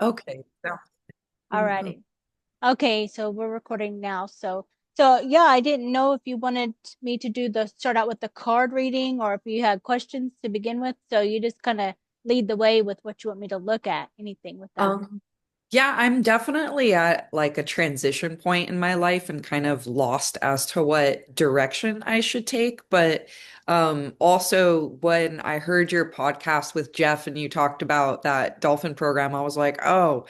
Okay. Alrighty. Okay, so we're recording now. So yeah, I didn't know if you wanted me to do the start out with the card reading or if you had questions to begin with. So you just kind of lead the way with what you want me to look at, anything with that. Um, yeah, I'm definitely at like a transition point in my life and kind of lost as to what direction I should take. But also when I heard your podcast with Jeff and you talked about that dolphin program, I was like, oh,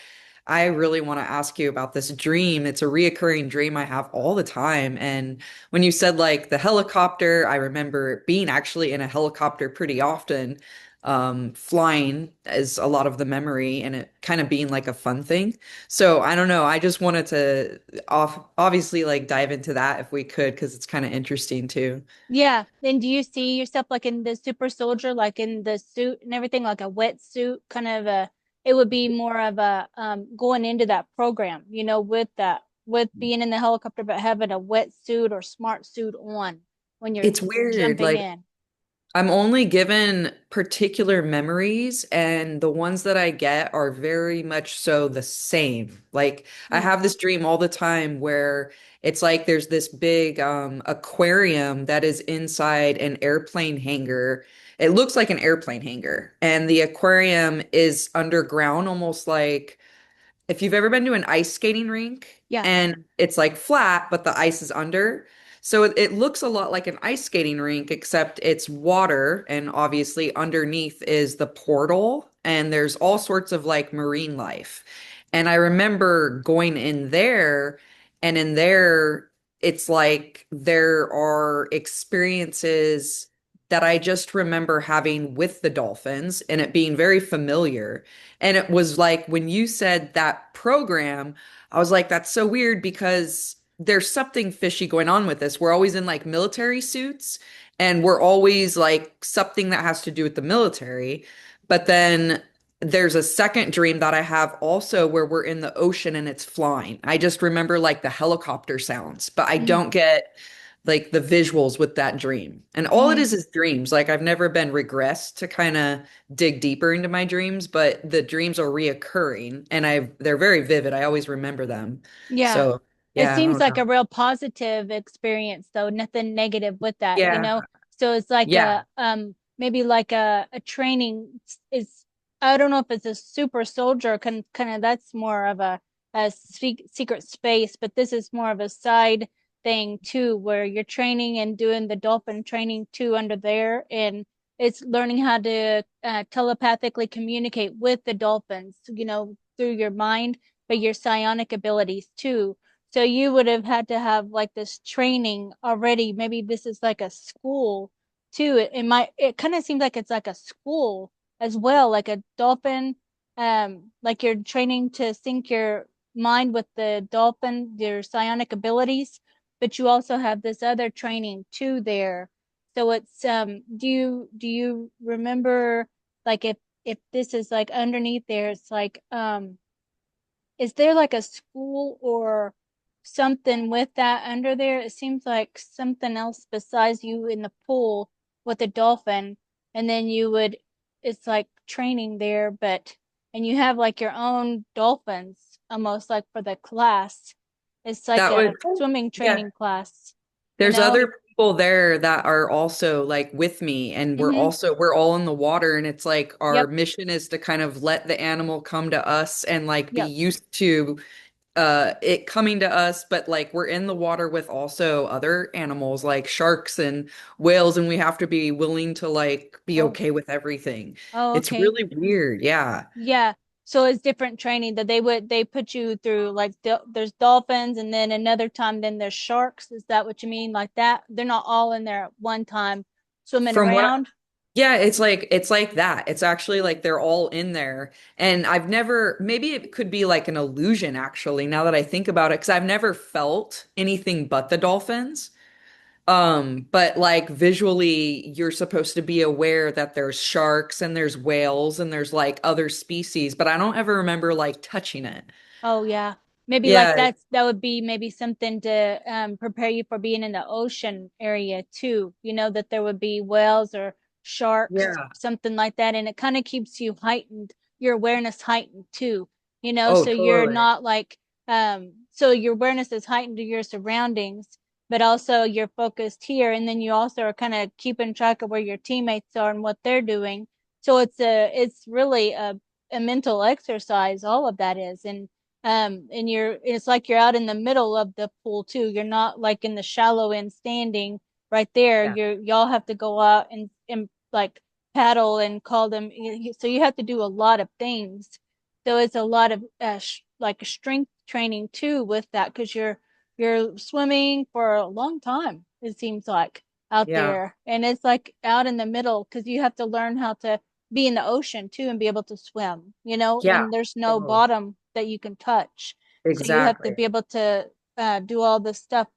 I really want to ask you about this dream. It's a reoccurring dream I have all the time. And when you said like the helicopter, I remember being actually in a helicopter pretty often. Flying is a lot of the memory and it kind of being like a fun thing. So I don't know. I just wanted to obviously like dive into that if we could, because it's kind of interesting too. Yeah. Then do you see yourself like in the super soldier, like in the suit and everything, like a wetsuit, kind of a, it would be more of a going into that program, with that, with being in the helicopter, but having a wetsuit or smart suit on when you're It's weird. jumping Like in. I'm only given particular memories, and the ones that I get are very much so the same. Like I Mm. have this dream all the time where it's like there's this big aquarium that is inside an airplane hangar. It looks like an airplane hangar, and the aquarium is underground, almost like if you've ever been to an ice skating rink Yeah. and it's like flat, but the ice is under. So it looks a lot like an ice skating rink, except it's water. And obviously, underneath is the portal, and there's all sorts of like marine life. And I remember going in there, and in there, it's like there are experiences that I just remember having with the dolphins and it being very familiar. And it was like when you said that program, I was like, that's so weird because there's something fishy going on with this. We're always in like military suits and we're always like something that has to do with the military. But then there's a second dream that I have also where we're in the ocean and it's flying. I just remember like the helicopter sounds, but I Hmm. don't get like the visuals with that dream. And all it Hmm. is dreams. Like I've never been regressed to kind of dig deeper into my dreams, but the dreams are reoccurring and they're very vivid. I always remember them. Yeah. So It yeah, I seems don't like know. a real positive experience, though, nothing negative with that, Yeah. So it's like Yeah. a maybe like a training is I don't know if it's a super soldier kind of that's more of a secret space, but this is more of a side thing too, where you're training and doing the dolphin training too under there, and it's learning how to telepathically communicate with the dolphins, through your mind but your psionic abilities too. So you would have had to have like this training already. Maybe this is like a school too. It kind of seems like it's like a school as well, like a dolphin, like you're training to sync your mind with the dolphin, your psionic abilities, but you also have this other training too there. So it's do you remember like if this is like underneath there, it's like is there like a school or something with that under there? It seems like something else besides you in the pool with the dolphin, and then it's like training there, and you have like your own dolphins almost like for the class. It's like That would, a swimming yeah. training class, you There's know? other people there that are also like with me, and Mm-hmm. we're all in the water, and it's like our Yep. mission is to kind of let the animal come to us and like be Yep. used to it coming to us, but like we're in the water with also other animals like sharks and whales, and we have to be willing to like be Oh, okay with everything. oh, It's okay. really weird. Yeah. Yeah. So it's different training that they put you through like there's dolphins and then another time then there's sharks. Is that what you mean? Like that? They're not all in there at one time swimming From what around. Yeah, it's like that. It's actually like they're all in there. And I've never, maybe it could be like an illusion actually, now that I think about it, because I've never felt anything but the dolphins. But like visually, you're supposed to be aware that there's sharks and there's whales and there's like other species, but I don't ever remember like touching it. Oh yeah. Maybe like Yeah, that would be maybe something to prepare you for being in the ocean area too. That there would be whales or sharks, yeah. something like that, and it kind of keeps you heightened, your awareness heightened too. Oh, so you're totally. not like, so your awareness is heightened to your surroundings, but also you're focused here. And then you also are kind of keeping track of where your teammates are and what they're doing. So it's really a mental exercise, all of that is. And it's like you're out in the middle of the pool too. You're not like in the shallow end standing right there. Yeah. Y'all have to go out and like paddle and call them. So you have to do a lot of things. So it's a lot of like strength training too with that because you're swimming for a long time, it seems like, out Yeah. there. And it's like out in the middle because you have to learn how to be in the ocean too and be able to swim, Yeah. and there's no Totally. bottom that you can touch. So you have to Exactly. be able to do all this stuff.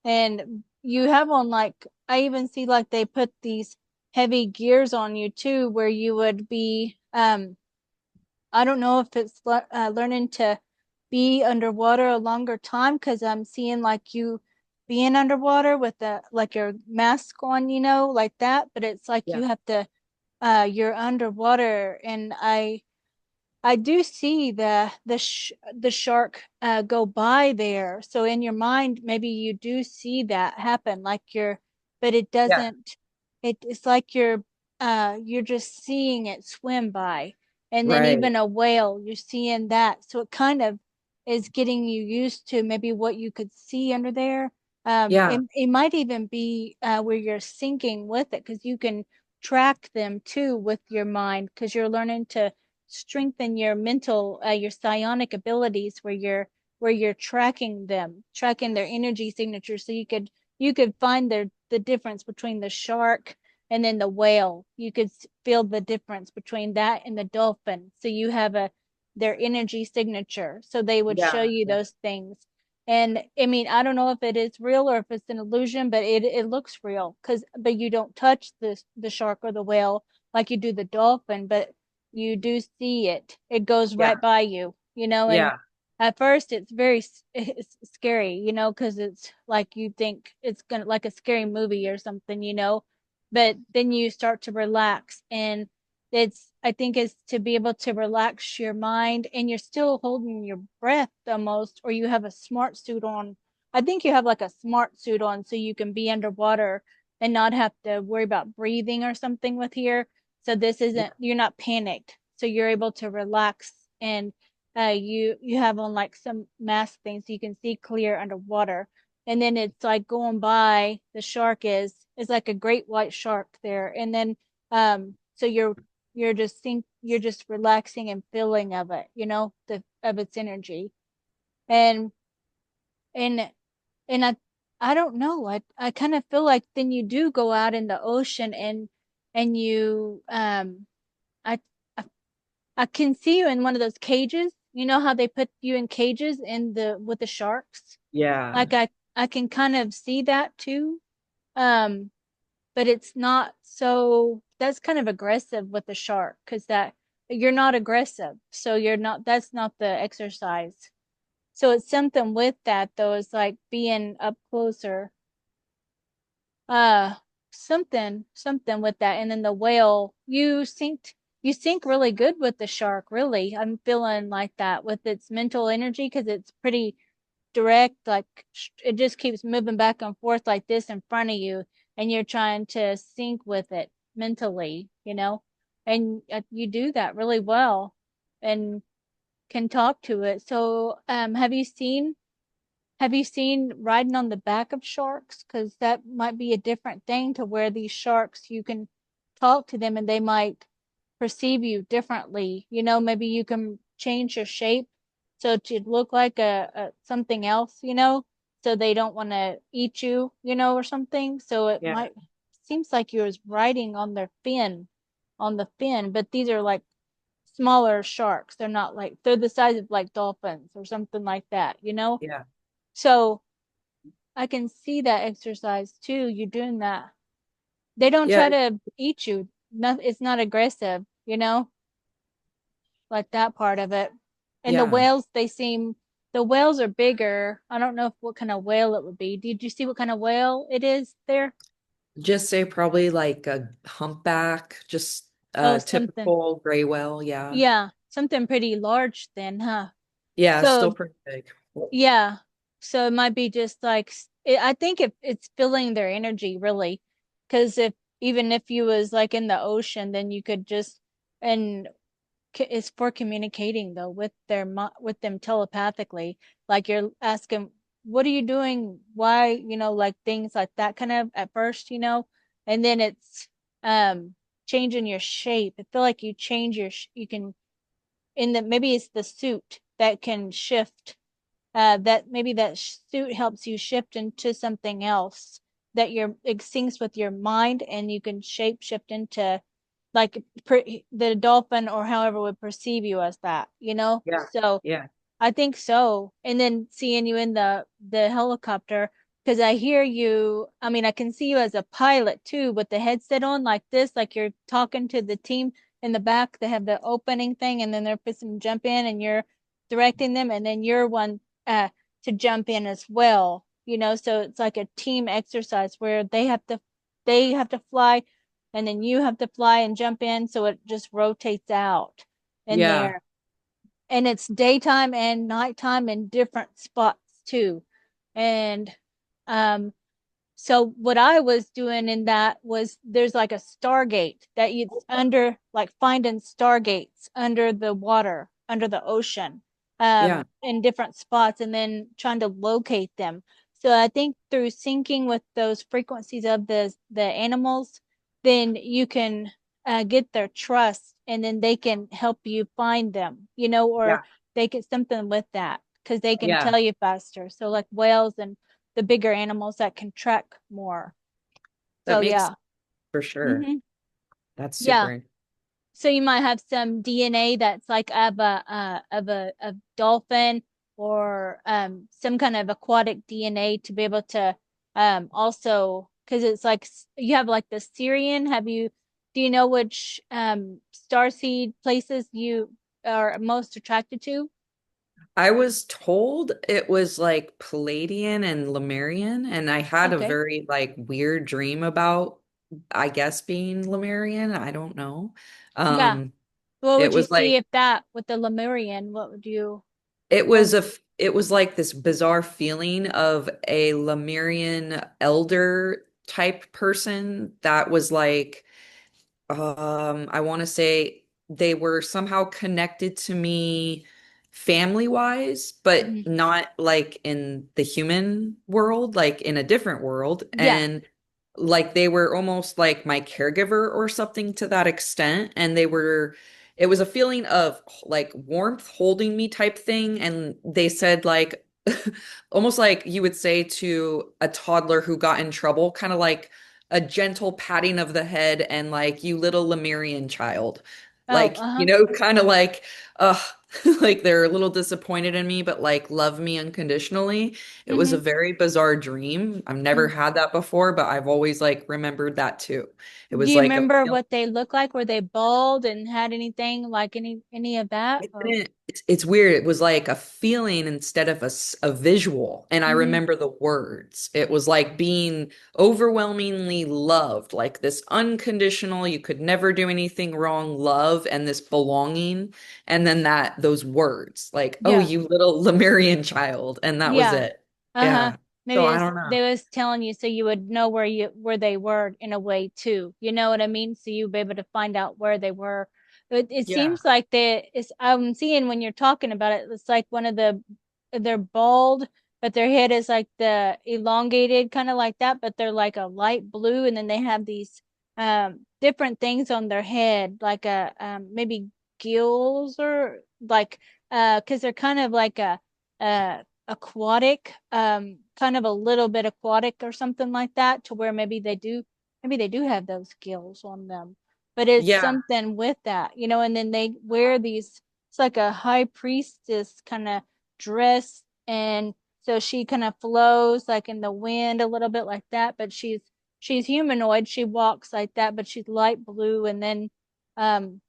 And you have on like, I even see like they put these heavy gears on you too, where you would be, I don't know if it's learning to be underwater a longer time because I'm seeing like you being underwater with the like your mask on, like that. But it's like Yeah. you have to, you're underwater, and I do see the shark go by there. So in your mind, maybe you do see that happen, like but it Yeah. doesn't. It's like you're just seeing it swim by, and then Right. even a whale, you're seeing that. So it kind of is getting you used to maybe what you could see under there. Yeah. It might even be where you're sinking with it because you can track them too with your mind because you're learning to strengthen your mental your psionic abilities where you're tracking them, tracking their energy signature, so you could find the difference between the shark and then the whale. You could feel the difference between that and the dolphin, so you have a their energy signature, so they would show Yeah. you Yeah. those things. And I mean, I don't know if it is real or if it's an illusion, but it looks real because but you don't touch the shark or the whale like you do the dolphin, but you do see it. It goes Yeah. right by you, and Yeah. at first it's very it's scary, because it's like you think it's gonna like a scary movie or something, but then you start to relax, and I think it's to be able to relax your mind, and you're still holding your breath almost, or you have a smart suit on. I think you have like a smart suit on so you can be underwater and not have to worry about breathing or something with here. So this isn't, you're not panicked. So you're able to relax, and you have on like some mask things so you can see clear underwater. And then it's like going by, the shark is like a great white shark there. And then so you're just relaxing and feeling of it, of its energy. And and and I don't know. I kind of feel like then you do go out in the ocean, and you I, I I can see you in one of those cages. You know how they put you in cages in the with the sharks? Yeah. Like I can kind of see that too. Um, but it's not so that's kind of aggressive with the shark because that you're not aggressive. So you're not that's not the exercise. So it's something with that though, is like being up closer. Uh something with that. And then the whale, you sync really good with the shark, really. I'm feeling like that with its mental energy because it's pretty direct, like it just keeps moving back and forth like this in front of you, and you're trying to sync with it mentally, and you do that really well and can talk to it. So have you seen riding on the back of sharks? Because that might be a different thing to where these sharks, you can talk to them and they might perceive you differently. Maybe you can change your shape so to look like a something else, so they don't want to eat you, or something. So it Yeah. might seems like you're riding on on the fin, but these are like smaller sharks. They're the size of like dolphins or something like that. Yeah. So I can see that exercise too. You're doing that. They don't Yeah. try to eat you. It's not aggressive, like that part of it. And the Yeah. whales, the whales are bigger. I don't know what kind of whale it would be. Did you see what kind of whale it is there? Just say probably like a humpback, just Oh, a something. typical gray whale. Yeah. Yeah. something pretty large then, huh? Yeah, still So pretty big. yeah. So it might be just like I think if it's feeling their energy really, because if even if you was like in the ocean, then you could just and it's for communicating though with with them telepathically. Like you're asking, what are you doing? Why? Like things like that kind of at first, and then it's um changing your shape. I feel like you change you can in the maybe it's the suit that can shift that maybe that suit helps you shift into something else that it syncs with your mind and you can shape shift into like the dolphin or however would perceive you as that. Yeah. So Yeah. I think so. And then seeing you in the helicopter, because I hear you, I mean, I can see you as a pilot too, with the headset on like this, like you're talking to the team in the back. They have the opening thing, and then they're supposed to jump in, and you're directing them, and then you're one to jump in as well. So it's like a team exercise where they have to fly, and then you have to fly and jump in, so it just rotates out in Yeah. there, and it's daytime and nighttime in different spots too. And um so what I was doing in that was there's like a Stargate that you under like finding Stargates under the water, under the ocean, Yeah. in different spots and then trying to locate them. So I think through syncing with those frequencies of the animals, then you can get their trust and then they can help you find them, or Yeah. they get something with that because they can Yeah. tell you faster. So like whales and the bigger animals that can track more. That So makes yeah. for sure. hmm That's Yeah. super. So you might have some DNA that's like of a dolphin or some kind of aquatic DNA to be able to also because it's like you have like the Syrian. Do you know which starseed places you are most attracted to? I was told it was like Palladian and Lemurian, and I had a Okay. very like weird dream about, I guess, being Lemurian. I don't know. Yeah. Um, What it would you was see like if that with the Lemurian? What would you it or was it was like this bizarre feeling of a Lemurian elder type person that was like I want to say they were somehow connected to me family wise, but Mhm. not like in the human world, like in a different world. Yeah. And like they were almost like my caregiver or something to that extent. And it was a feeling of like warmth holding me type thing. And they said, like, almost like you would say to a toddler who got in trouble, kind of like, a gentle patting of the head and like you little Lemurian child. Oh, Like, uh-huh. kind of like, like they're a little disappointed in me, but like love me unconditionally. It was a hmm very bizarre dream. I've never had that before, but I've always like remembered that too. It Do was you like a remember feeling. what they looked like? Were they bald and had anything like any of that? It Or didn't, it's weird. It was like a feeling instead of a visual. And I hmm remember the words. It was like being overwhelmingly loved, like this unconditional, you could never do anything wrong love and this belonging. And then those words, like, oh, yeah. you little Lemurian child. And that was Yeah. it. Uh-huh. Yeah. So Maybe I don't know. they was telling you so you would know where they were in a way too. You know what I mean? So you'd be able to find out where they were. It Yeah. seems like I'm seeing when you're talking about it, it's like they're bald, but their head is like the elongated kind of like that, but they're like a light blue, and then they have these different things on their head, like a maybe gills or like because they're kind of like a aquatic, kind of a little bit aquatic or something like that, to where maybe they do have those gills on them. But it's Yeah. something with that, and then they wear these, it's like a high priestess kind of dress, and so she kind of flows like in the wind a little bit like that, but she's humanoid. She walks like that, but she's light blue, and then um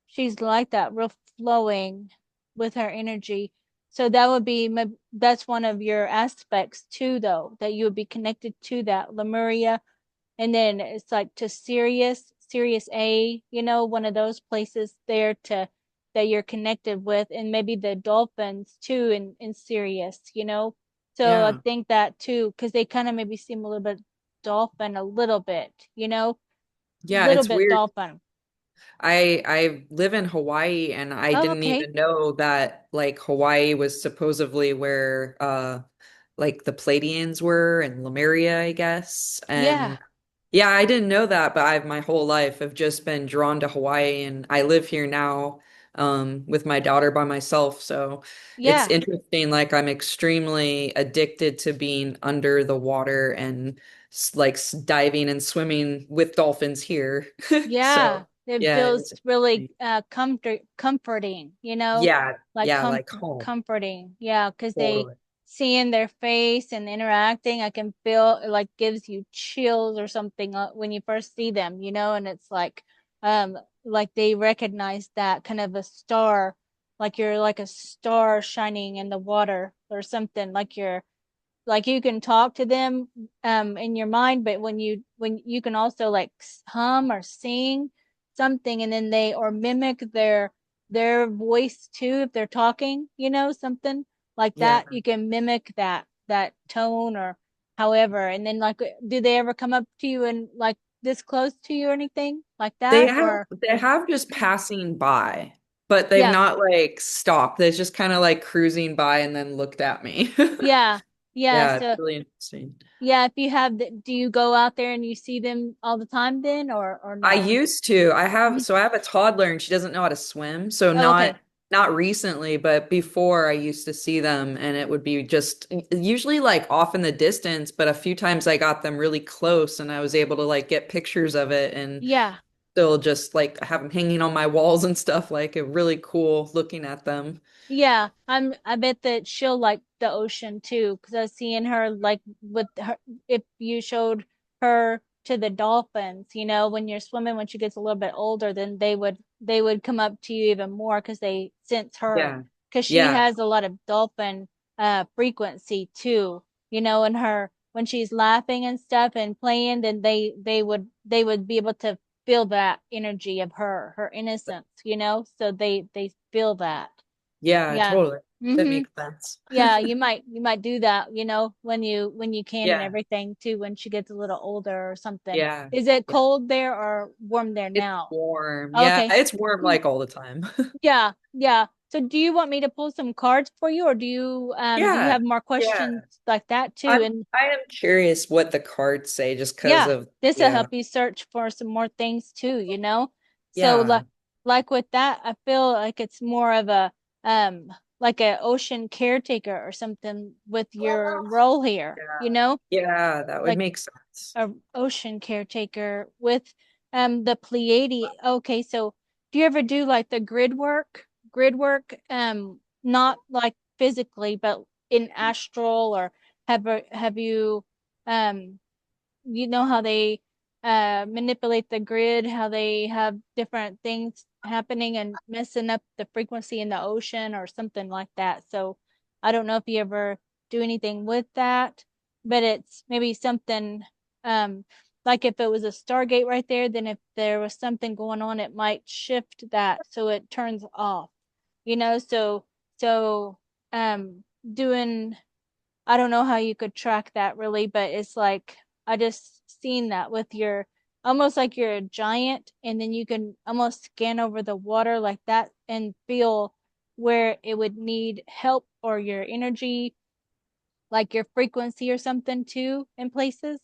she's like that, real flowing with her energy. So that would be that's one of your aspects too, though, that you would be connected to that Lemuria, and then it's like to Sirius A, one of those places there to that you're connected with, and maybe the dolphins too in Sirius, So I Yeah. think that too, because they kind of maybe seem a little bit dolphin, a little bit, Yeah, little it's bit weird. dolphin. I live in Hawaii and I Oh, didn't okay. even know that like Hawaii was supposedly where like the Pleiadians were and Lemuria, I guess. Yeah. And yeah, I didn't know that, but I've my whole life have just been drawn to Hawaii and I live here now with my daughter by myself. So it's Yeah. interesting. Like I'm extremely addicted to being under the water and diving and swimming with dolphins here. Yeah, So it yeah, feels it's really comforting, yeah, like yeah, like home. comforting. Yeah, because they Totally. see in their face and interacting, I can feel it like gives you chills or something when you first see them, and it's like they recognize that kind of a star, like you're like a star shining in the water or something, like you can talk to them in your mind, but when you can also like hum or sing something, and then they or mimic their voice too if they're talking, something like Yeah. that. You can mimic that tone or however, and then like do they ever come up to you and like this close to you or anything like They that? have Or they have just passing by, but they've yeah, not like stopped. They just kind of like cruising by and then looked at me. yeah, yeah. Yeah, it's So really interesting. yeah, if you have do you go out there and you see them all the time then, or I no? used to. Mhm. I have a toddler and she doesn't know how to swim. So Oh, okay. not recently, but before I used to see them and it would be just usually like off in the distance, but a few times I got them really close and I was able to like get pictures of it and Yeah. still just like have them hanging on my walls and stuff like it really cool looking at them. Yeah. I bet that she'll like the ocean too, because I was seeing her like with her if you showed her to the dolphins, when you're swimming when she gets a little bit older, then they would come up to you even more because they sense her. Yeah. Because she Yeah. has a lot of dolphin frequency too, and her when she's laughing and stuff and playing, then they would be able to feel that energy of her innocence, so they feel that. Yeah, Yeah. totally. That Mm-hmm. makes sense. Yeah, you might do that, when you can and Yeah. everything too, when she gets a little older or something. Yeah. Is it Yeah. cold there or warm there It's now? warm. Yeah, Okay. it's warm like all the time. Yeah, yeah. So do you want me to pull some cards for you, or do you Yeah. have more Yeah. questions like that too? And I am curious what the cards say just because yeah, of this will yeah. help you search for some more things too. So Yeah. like with that, I feel like it's more of a um like a ocean caretaker or something with your role here, Yeah. Yeah, that would like make sense. a ocean caretaker with the Pleiades. Okay, so do you ever do like the grid work? Grid work, not like physically, but in astral, or have you um how they manipulate the grid, how they have different things happening and messing up the frequency in the ocean or something like that. So I don't know if you ever do anything with that, but it's maybe something um like if it was a Stargate right there, then if there was something going on, it might shift that so it turns off. So doing I don't know how you could track that really, but it's like I just seen that with your almost like you're a giant, and then you can almost scan over the water like that and feel where it would need help or your energy, like your frequency or something too in places.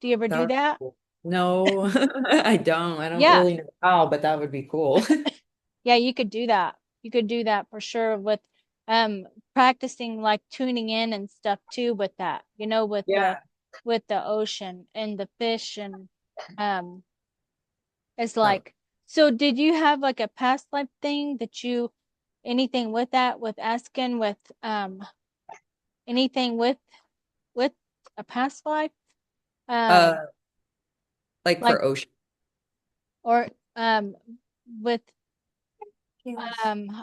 Do you ever That do would be that? cool. No, I don't. I don't Yeah. really know how, but that would be cool. Yeah, you could do that. You could do that for sure with um practicing like tuning in and stuff too with that, Yeah. with the ocean and the fish and um it's That would, like so did you have like a past life thing that you anything with that with asking with anything with a past life um uh like like for ocean. or with Yes.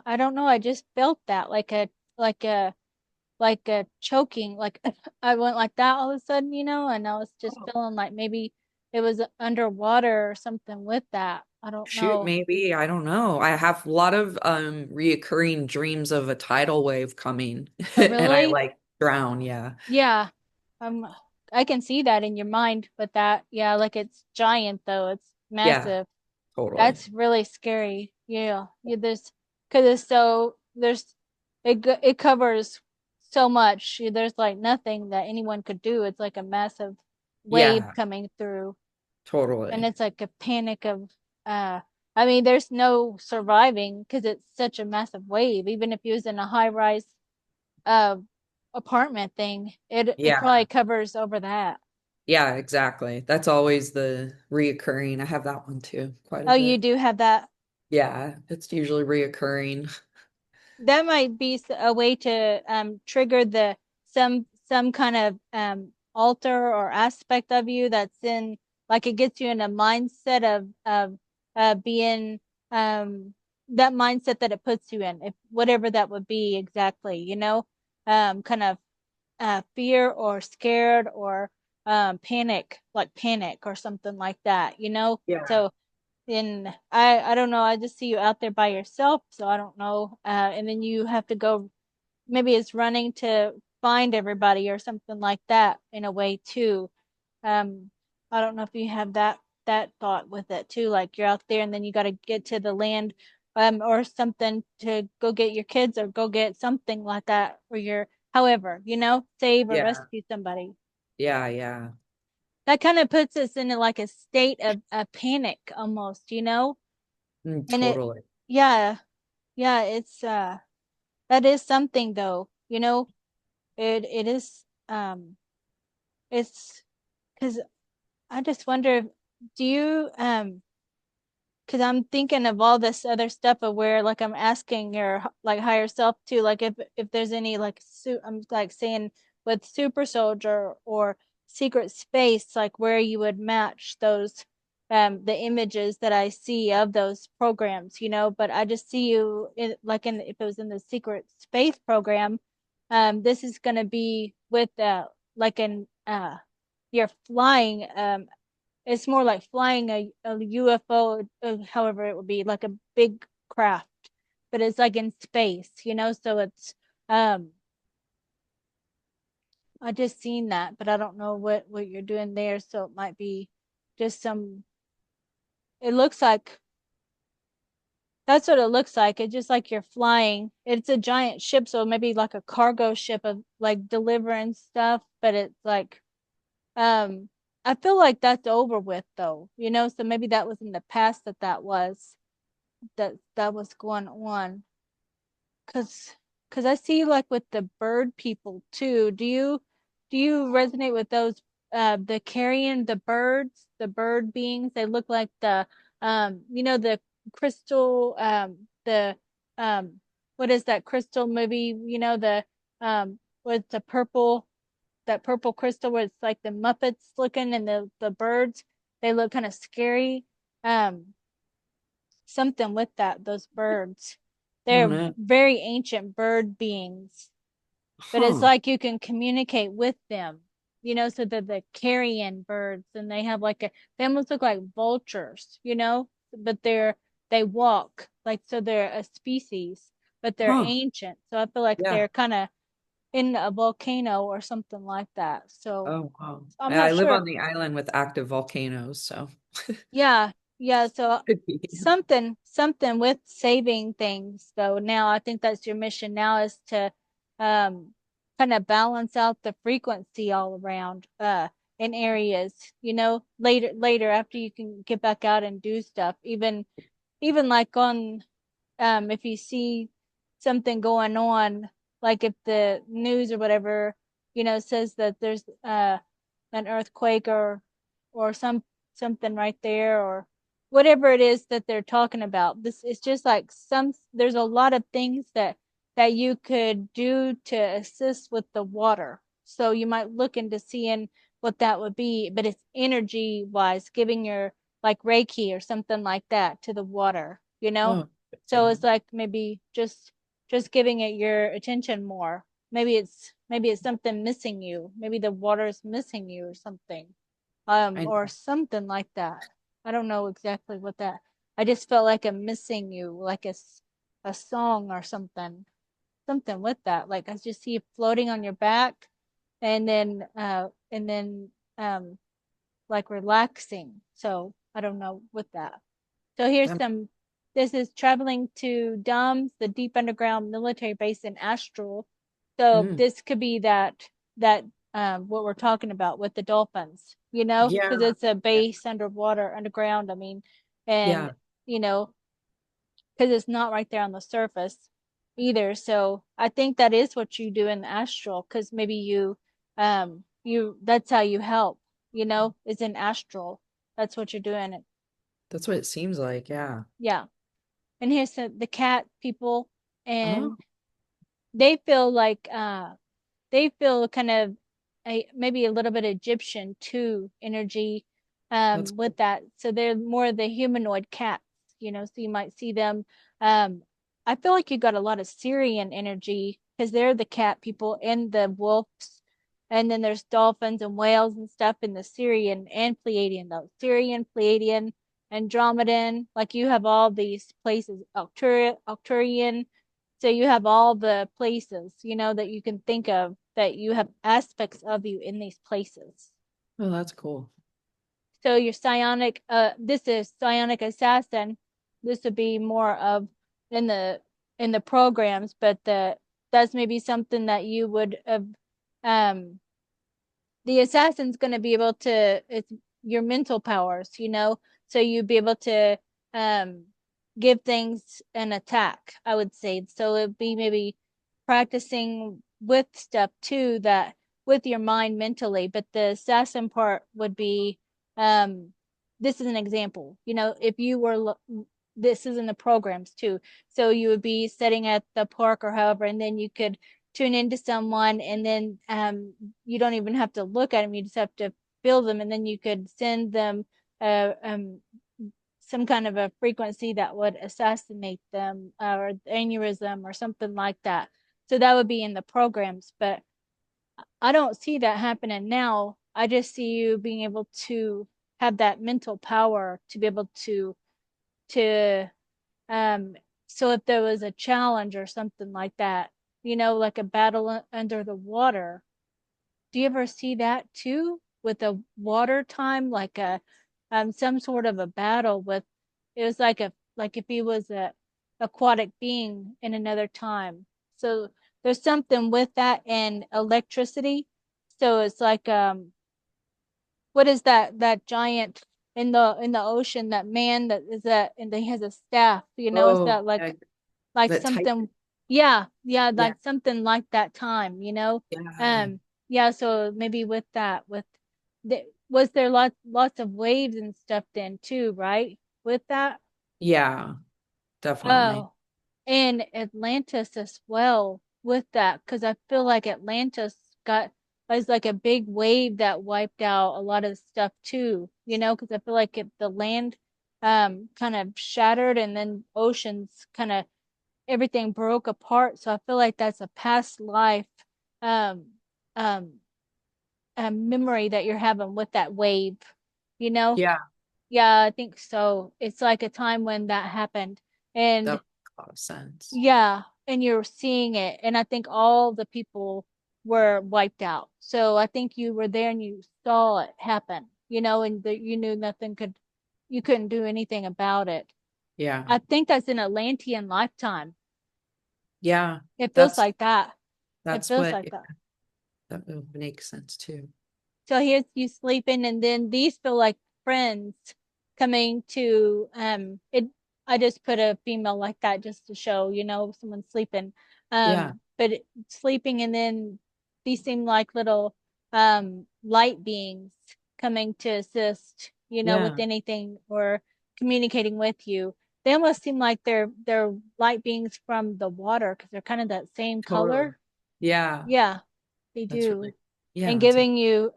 I don't know, I just felt that like a like a choking, like I went like that all of a sudden, and I was just feeling like maybe it was underwater or something with that. I don't Shoot, know. maybe. I don't know. I have a lot of reoccurring dreams of a tidal wave coming Oh, and I really? like drown, yeah. Yeah. Um, I can see that in your mind, but that, yeah, like it's giant though. It's Yeah, massive. totally. That's really scary. Yeah. Yeah, there's because it's so there's it covers so much. There's like nothing that anyone could do. It's like a massive wave Yeah, coming through, and totally. it's like a panic of I mean, there's no surviving because it's such a massive wave. Even if you was in a high rise uh apartment thing, it Yeah. probably covers over that. Yeah, exactly. That's always the reoccurring. I have that one too, quite a Oh, you bit. do have that. Yeah, it's usually reoccurring. That might be a way to trigger the some kind of alter or aspect of you that's in like it gets you in a mindset of being um that mindset that it puts you in, if whatever that would be exactly, kind of fear or scared or panic, like panic or something like that. Yeah. So and I don't know, I just see you out there by yourself, so I don't know. And then you have to go, maybe it's running to find everybody or something like that in a way too. Um, I don't know if you have that thought with it too, like you're out there and then you got to get to the land or something to go get your kids or go get something like that or your however, save or Yeah. rescue somebody. Yeah, yeah. That kind of puts us in like a state of a panic almost. And it, Totally. yeah, yeah, it's that is something though, it is it's because I just wonder, do you because I'm thinking of all this other stuff of where like I'm asking your like higher self too, like if there's any like I'm like saying with super soldier or secret space, like where you would match those the images that I see of those programs, but I just see you in like in if it was in the secret space program, this is gonna be with like an you're flying it's more like flying a UFO, however it would be, like a big craft, but it's like in space. So it's I just seen that, but I don't know what you're doing there, so it might be just some. It looks like that's what it looks like. It's just like you're flying. It's a giant ship, so maybe like a cargo ship of like delivering stuff, but it's like um. I feel like that's over with though. So maybe that was in the past that was going on because I see like with the bird people too. Do you resonate with those the carrying the birds, the bird beings? They look like the crystal the what is that crystal movie, the with the purple, that purple crystal where it's like the Muppets looking and the birds, they look kind of scary. um something with that, those birds. Oh They're no. very ancient bird beings, but it's Huh. like you can communicate with them, so they're the carrion birds and they have like they almost look like vultures, but they walk like so they're a species, but they're Huh. ancient. So I feel like Yeah. they're kind of in a volcano or something like that. So Oh, wow. I'm Yeah, not I live sure. on the island with active volcanoes, so Yeah, yeah. So could be. something with saving things though. Now I think that's your mission now is to um kind of balance out the frequency all around in areas, later after you can get back out and do stuff. Even like on if you see something going on, like if the news or whatever, says that there's an earthquake or something right there or whatever it is that they're talking about. This is just like there's a lot of things that you could do to assist with the water. So you might look into seeing what that would be, but it's energy wise, giving your like Reiki or something like that to the water. Oh, So it's interesting. like maybe just giving it your attention more. Maybe it's something missing you. Maybe the water is missing you or something. I or know. something like that. I don't know exactly what that. I just felt like I'm missing you, like a song or something, something with that. Like I just see you floating on your back, and then like relaxing. So I don't know with that. So here's That, some. This is traveling to DUMS, the deep underground military base in Astral. So mm, this could be that what we're talking about with the dolphins, because yeah. it's a Yeah. base underwater, underground. I mean, and Yeah. you know, because it's not right there on the surface either. So I think that is what you do in the astral, because maybe you that's how you help, is in astral. That's what you're doing. That's what it seems like. Yeah. Yeah. And here's the cat people, Oh, and they feel like they feel kind of maybe a little bit Egyptian too energy that's with cool. that. So they're more the humanoid cats, so you might see them. Um, I feel like you got a lot of Syrian energy because they're the cat people and the wolves. And then there's dolphins and whales and stuff in the Syrian and Pleiadian though. Syrian, Pleiadian, Andromedan. Like you have all these places, Arcturian, so you have all the places, that you can think of that you have aspects of you in these places. Oh, that's cool. So your psionic, this is psionic assassin. This would be more of in the in the programs, but that's maybe something that you would have um the assassin's going to be able to it's your mental powers, so you'd be able to um give things an attack, I would say. So it'd be maybe practicing with stuff too, that with your mind mentally, but the assassin part would be um this is an example, if you were this is in the programs too, so you would be sitting at the park or however, and then you could tune into someone, and then you don't even have to look at them, you just have to feel them, and then you could send them uh, um, some kind of a frequency that would assassinate them, or aneurysm or something like that. So that would be in the programs, but I don't see that happening now. I just see you being able to have that mental power to be able to um so if there was a challenge or something like that, like a battle under the water. Do you ever see that too with a water time, like a some sort of a battle with it was like if he was a aquatic being in another time. So there's something with that and electricity. So it's like what is that giant in the ocean, that man that is that and he has a staff, is Oh, that yeah. like That type. something, yeah, Yeah. like something like that time, Yeah. um yeah, so maybe with that, was there lots of waves and stuff then too, right, with that? Yeah, definitely. Oh, and Atlantis as well with that, because I feel like Atlantis got was like a big wave that wiped out a lot of stuff too, because I feel like the land kind of shattered, and then oceans kind of everything broke apart. So I feel like that's a past life um um memory that you're having with that wave, you know? Yeah, Yeah, I think so. It's like a time when that happened. that And makes a lot of sense. yeah, and you're seeing it. And I think all the people were wiped out. So I think you were there and you saw it happen, and you knew you couldn't do anything about it. Yeah. I think that's an Atlantean lifetime. Yeah. It feels That's like that. It that's feels what like that. that would make sense too. So here's you sleeping, and then these feel like friends coming to it. I just put a female like that just to show, someone sleeping. Yeah. Sleeping, and then these seem like little light beings coming to assist, with Yeah. anything or communicating with you. They almost seem like they're light beings from the water because they're kind of that same Totally. color. Yeah. Yeah, they That's really, do, yeah, and that's giving you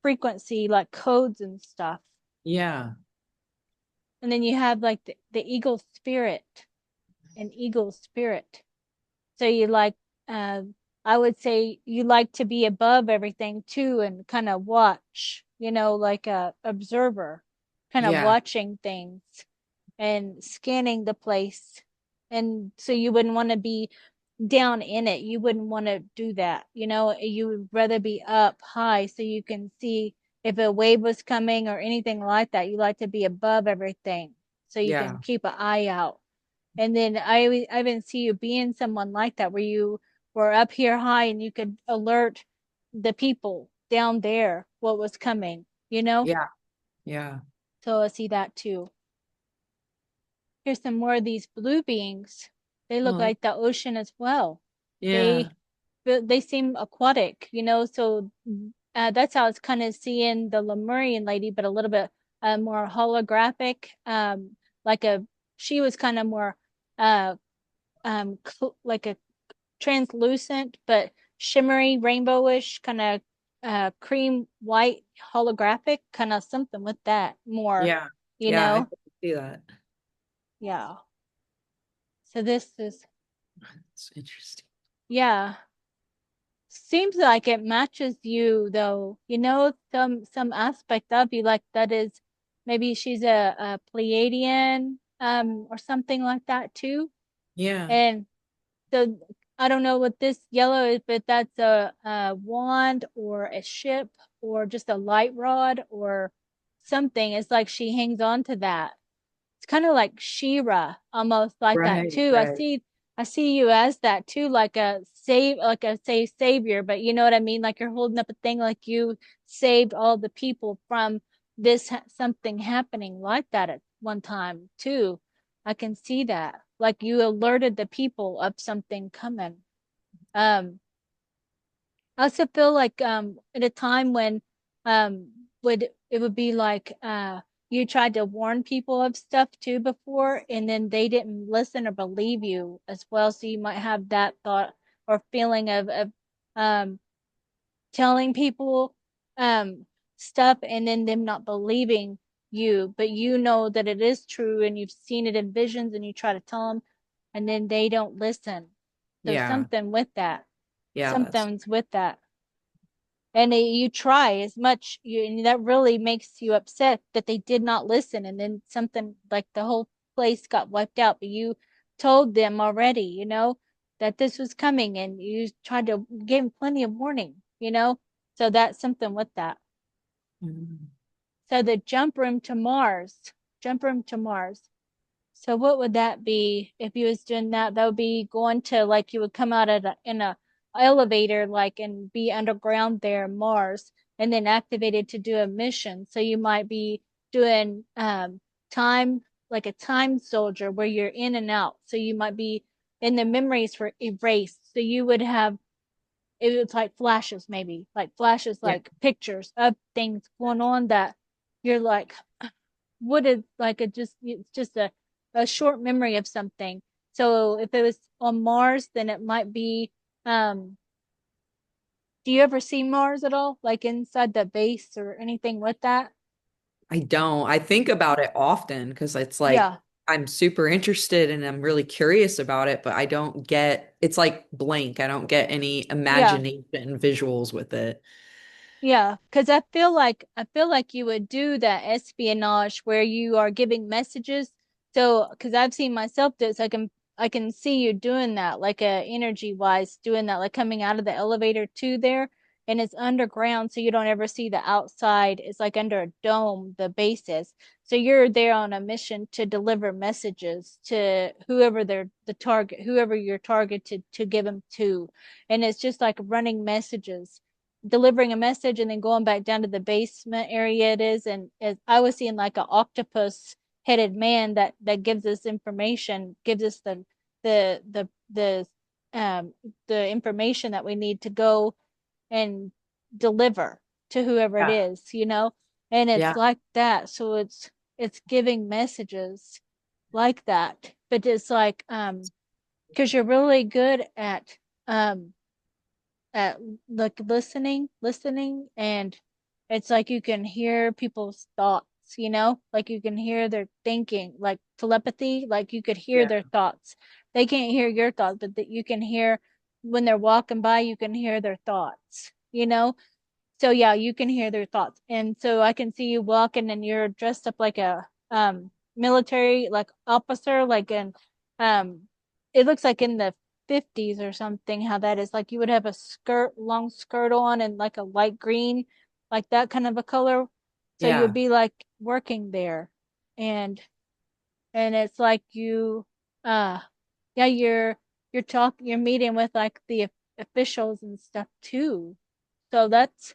frequency like codes and stuff. yeah. And then you have like the eagle spirit, an eagle spirit. So you like uh I would say you like to be above everything too and kind of watch. like a observer, kind of Yeah. watching things and scanning the place. And so you wouldn't want to be down in it. You wouldn't want to do that. You would rather be up high so you can see if a wave was coming or anything like that. You like to be above everything so you can Yeah. keep an eye out. And then I even see you being someone like that where you were up here high and you could alert the people down there what was coming. Yeah. Yeah. So I see that too. Here's some more of these blue beings. They look Oh, like the ocean as well. yeah. They they seem aquatic. So that's how it's kind of seeing the Lemurian lady, but a little bit more holographic. Like a she was kind of more uh like a translucent but shimmery, rainbowish, kind of cream white holographic, kind of something with that more, Yeah. you Yeah. I know? can see that. Yeah. So this is It's interesting. yeah. Seems like it matches you though. Some aspect of you like that is maybe she's a Pleiadian or something like that too. Yeah. And so I don't know what this yellow is, but that's a wand or a ship or just a light rod or something. It's like she hangs on to that. It's kind of like Shira, almost like that Right. too. Right. I see you as that too, like a say savior, but you know what I mean? Like you're holding up a thing like you saved all the people from something happening like that at one time too. I can see that. Like you alerted the people of something coming. Um, I also feel like at a time when would it would be like you tried to warn people of stuff too before and then they didn't listen or believe you as well. So you might have that thought or feeling of um telling people um stuff and then them not believing you, but you know that it is true and you've seen it in visions and you try to tell them and then they don't listen. So Yeah. Yeah. That's something's with that and you try as much and that really makes you upset that they did not listen and then something like the whole place got wiped out but you told them already that this was coming and you tried to give them plenty of warning. So that's something with that. mm, So the jump room to Mars. So what would that be if you was doing that? That would be going to like you would come out in a elevator like and be underground there, Mars, and then activated to do a mission. So you might be doing time like a time soldier where you're in and out. So you might be in the memories were erased. So you would have it was like flashes, maybe like flashes, yeah. like pictures of things going on that you're like, what is like it's just a short memory of something. So if it was on Mars, then it might be do you ever see Mars at all? Like inside the base or anything with that? I don't. I think about it often because it's like Yeah. I'm super interested and I'm really curious about it, but I don't get it's like blank. I don't get any Yeah. imagination visuals with it. Yeah, because I feel like you would do that espionage where you are giving messages. So, because I've seen myself do it, so I can see you doing that, like energy wise, doing that, like coming out of the elevator to there, and it's underground, so you don't ever see the outside. It's like under a dome, the base is. So you're there on a mission to deliver messages to whoever they're the target, whoever you're targeted to give them to, and it's just like running messages delivering a message and then going back down to the basement area it is and I was seeing like an octopus headed man that gives us information gives us um the information that we need to go and deliver to whoever it Yeah. is. And it's Yeah. like that so it's giving messages like that but it's like because you're really good um at like listening, and it's like you can hear people's thoughts, like you can hear their thinking, like telepathy, like you could hear Yeah. their thoughts. They can't hear your thoughts, but that you can hear when they're walking by, you can hear their thoughts. So yeah, you can hear their thoughts. And so I can see you walking and you're dressed up like a military like officer, like in um it looks like in the 50s or something how that is. Like you would have a skirt, long skirt on and like a light green, like that kind of a color. So you would Yeah. be like working there. And it's like you uh yeah, you're meeting with like the officials and stuff too. So that's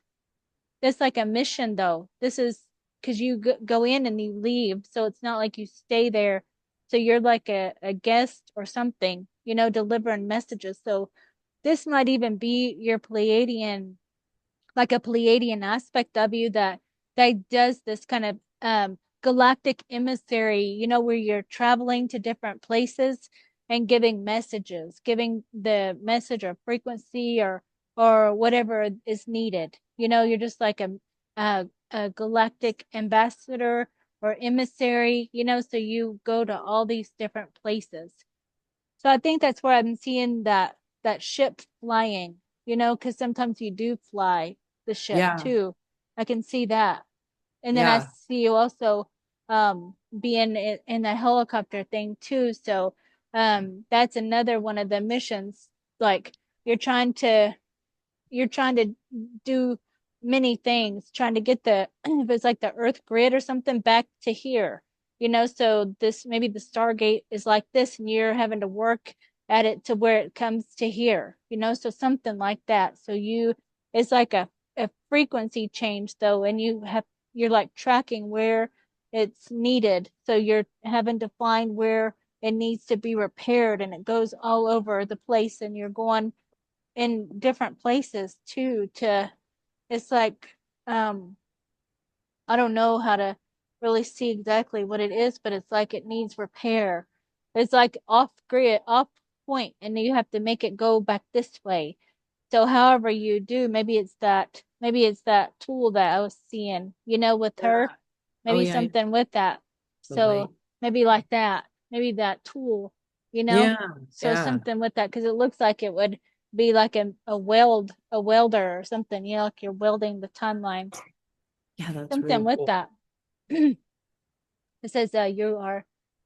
like a mission though. This is because you go in and you leave, so it's not like you stay there. So you're like a guest or something, delivering messages. So this might even be your Pleiadian, like a Pleiadian aspect of you that does this kind of galactic emissary, where you're traveling to different places and giving messages, giving the message or frequency or whatever is needed. You're just like a galactic ambassador or emissary, so you go to all these different places. So I think that's where I'm seeing that ship flying, because sometimes you do fly the ship Yeah. too. I can see that. And then I Yeah. see you also being in the helicopter thing too. So that's another one of the missions. Like you're trying to you're trying to do many things, trying to get the if it's like the Earth grid or something back to here. So this maybe the Stargate is like this, and you're having to work at it to where it comes to here. So something like that. So it's like a frequency change though, and you're like tracking where it's needed. So you're having to find where it needs to be repaired, and it goes all over the place, and you're going in different places too to it's like um I don't know how to really see exactly what it is, but it's like it needs repair. It's like off grid, off point, and you have to make it go back this way. So however you do, maybe it's that tool that I was seeing, with Yeah. her, Oh maybe yeah. something with that. The light. So maybe like that, maybe that tool, you know? Yeah. So Yeah. something with that, because it looks like it would be like a welder or something, like you're welding the timeline. Yeah, that's Something really with cool. that. It says